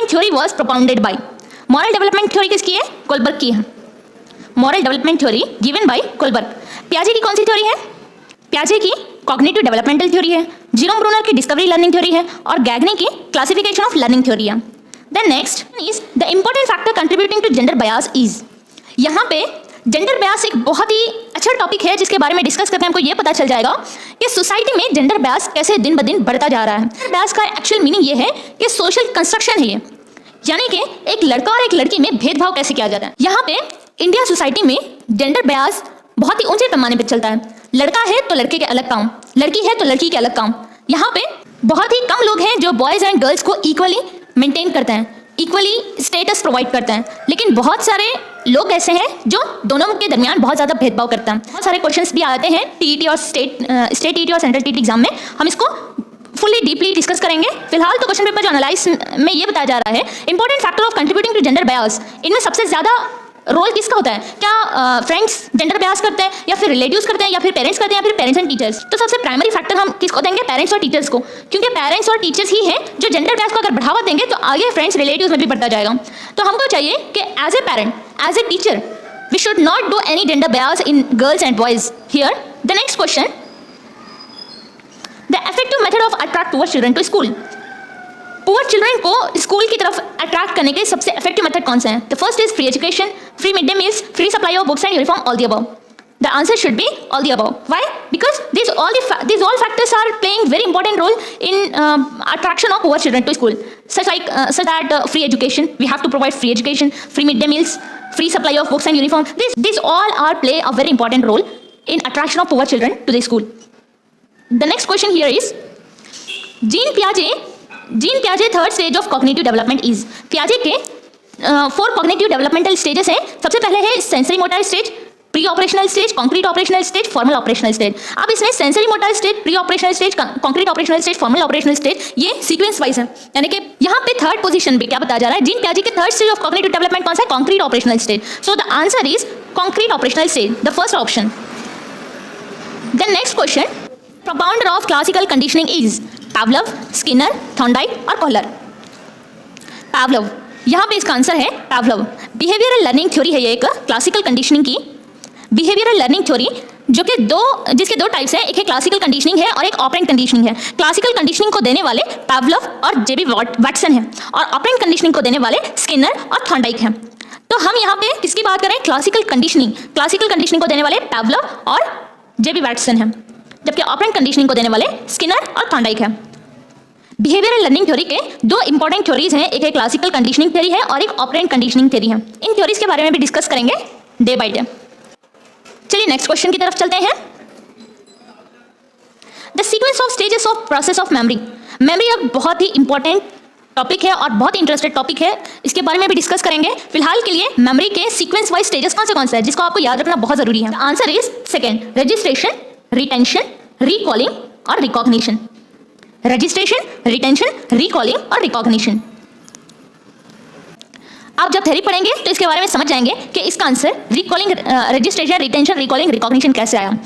Development theory was propounded by? Moral development theory किसकी है? Kohlberg की है। Moral development theory given by Kohlberg. पियाजे की कौन सी थ्योरी है? पियाजे की कॉग्निटिव डेवलपमेंटल थ्योरी है। जेरोम ब्रूनर की डिस्कवरी लर्निंग थ्योरी है और गैगनी की क्लासिफिकेशन ऑफ लर्निंग थ्योरी है। Then next is the important factor contributing to gender bias is. यहाँ पे जेंडर बायस एक बहुत ही अच्छा टॉपिक है जिसके बारे में डिस्कस करके हमको ये पता चल जाएगा कि सोसाइटी में जेंडर बायस कैसे दिन ब दिन बढ़ता जा रहा है। जेंडर बायस का एक्चुअल मीनिंग ये है कि सोशल कंस्ट्रक्शन है ये, यानी कि एक लड़का और एक लड़की में भेदभाव कैसे किया जाता है। यहाँ पे इंडिया सोसाइटी में जेंडर बायस बहुत ही ऊंचे पैमाने पे चलता है। लड़का है तो लड़के के अलग काम, लड़की है तो लड़की के अलग काम। यहाँ पे बहुत ही कम लोग हैं जो बॉयज़ एंड गर्ल्स को इक्वली मेंटेन करते हैं, इक्वली स्टेटस प्रोवाइड करते हैं, लेकिन बहुत सारे लोग ऐसे हैं जो दोनों के दरमियान बहुत ज़्यादा भेदभाव करते हैं। बहुत सारे क्वेश्चंस भी आते हैं टीईटी और स्टेट टीईटी और सेंट्रल टीईटी एग्जाम में, हम इसको फुली डीपली डिस्कस करेंगे। फिलहाल तो क्वेश्चन पेपर जो एनालाइज में ये बताया जा रहा है important factor of contributing to gender bias, इनमें सबसे ज़्यादा रोल किसका होता है? क्या फ्रेंड्स जेंडर बायस करते हैं या फिर रिलेटिव्स करते हैं या फिर पेरेंट्स करते हैं या फिर पेरेंट्स एंड टीचर्स? तो सबसे प्राइमरी फैक्टर हम किसको देंगे? पेरेंट्स और टीचर्स को, क्योंकि पेरेंट्स और टीचर्स ही हैं जो जेंडर बायस को अगर बढ़ावा देंगे तो आगे फ्रेंड्स रिलेटिव्स में भी बढ़ता जाएगा। तो हमको चाहिए कि as a parent, as a teacher, we should not do any gender bias in girls and boys here. The next question, the effective method of attract poor children to school. Poor children को school की तरफ attract करने के सबसे effective method कौन से हैं? The first is free education, free mid day meals, free supply of books and uniform, all the above. The answer should be all the above. Why? Because these all factors are playing very important role in attraction of poor children to school. Such that free education, we have to provide free education, free midday meals, free supply of books and uniform. These all are play a very important role in attraction of poor children to the school. The next question here is Jean Piaget third stage of cognitive development is. Piaget के 4 cognitive developmental stages हैं. सबसे पहले है sensory motor stage, pre operational stage, concrete operational stage, formal operational stage. अब इसमें sensory motor stage, pre operational stage, concrete operational stage, formal operational stage, ये sequence wise है. यानी कि यहाँ पे थर्ड पोजीशन पे क्या बताया जा रहा है? जीन पियाजे के third stage of cognitive development कौन सा है? Concrete operational stage. So the answer is concrete operational stage, the first option. Then next question, propounder of classical conditioning is Pavlov, Skinner, Thorndike और कोहलर. पावलोव, यहाँ पे इसका answer है Pavlov. Behavioural learning theory है ये एक classical conditioning की. Behavioural learning theory जिसके दो टाइप्स हैं, एक है क्लासिकल कंडीशनिंग है और एक ऑपरेंट कंडीशनिंग है. क्लासिकल कंडीशनिंग को देने वाले पावलोव और जेबी वाटसन हैं और ऑपरेंट कंडीशनिंग को देने वाले स्किनर और थॉर्नडाइक हैं. तो हम यहाँ पे किसकी बात करें? क्लासिकल कंडीशनिंग को देने वाले पावलोव और जेबी वाटसन हैं, जबकि ऑपरेंट कंडीशनिंग को देने वाले स्किनर और थॉर्नडाइक हैं. बिहेवियरल लर्निंग थ्योरी के 2 इंपॉर्टेंट थ्योरीज हैं, एक है क्लासिकल कंडीशनिंग थ्योरी है और एक ऑपरेंट कंडीशनिंग थ्योरी है. इन थ्योरीज के बारे में भी डिस्कस करेंगे डे बाय डे. चलिए नेक्स्ट क्वेश्चन की तरफ चलते हैं. The sequence of stages of process of memory. Memory एक बहुत ही इंपॉर्टेंट टॉपिक है और बहुत इंटरेस्टेड टॉपिक है, इसके बारे में भी डिस्कस करेंगे. फिलहाल के लिए मेमोरी के सीक्वेंस वाइज स्टेजेस कौन से हैं जिसको आपको याद रखना बहुत जरूरी है. Answer is second, registration, retention, recalling और रिकॉग्निशन. रजिस्ट्रेशन, रिटेंशन, रिकॉलिंग और रिकॉग्निशन. आप जब थ्योरी पढ़ेंगे तो इसके बारे में समझ जाएंगे कि इसका answer recalling, registration, retention, recalling, recognition कैसे आया.